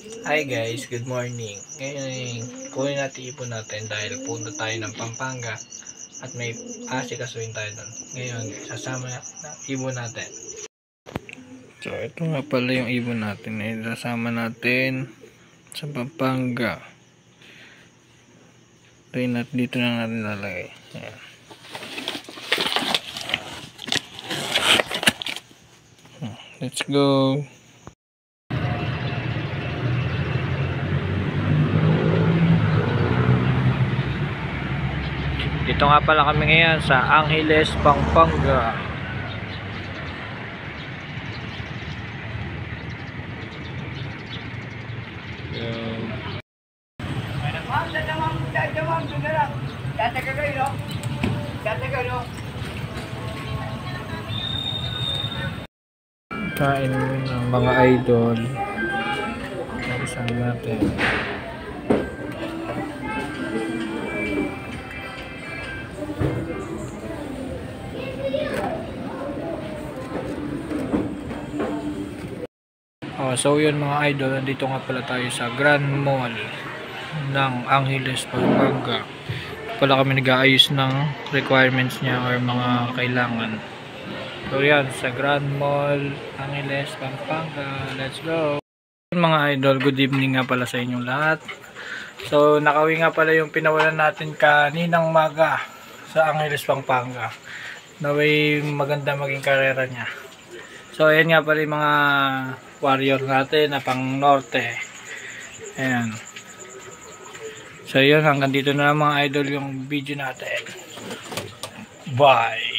Hi guys, good morning. Ngayon, kunin natin ipon natin dahil punta tayo ng Pampanga at may asikasuhin tayo doon. Ngayon, sasama na ibon natin. So, ito nga pala yung ibon natin. Sasama natin sa Pampanga. Dito na natin lalagay. Ayan. Let's go. Dito nga pala kami ngayon sa Angeles, Pampanga. Kain ng mga idol. Isang natin. So yun mga idol, nandito nga pala tayo sa Grand Mall ng Angeles, Pampanga. Pala kami nag-aayos ng requirements niya or mga kailangan. So yan, sa Grand Mall, Angeles, Pampanga. Let's go! Mga idol, good evening nga pala sa inyong lahat. So nakawi nga pala yung pinawalan natin kaninang maga sa Angeles, Pampanga. Naway maganda maging karera niya. So ayan nga pala yung mga warrior natin na pang norte. Ayan. So yun, hanggang dito na lang mga idol yung video natin. Bye!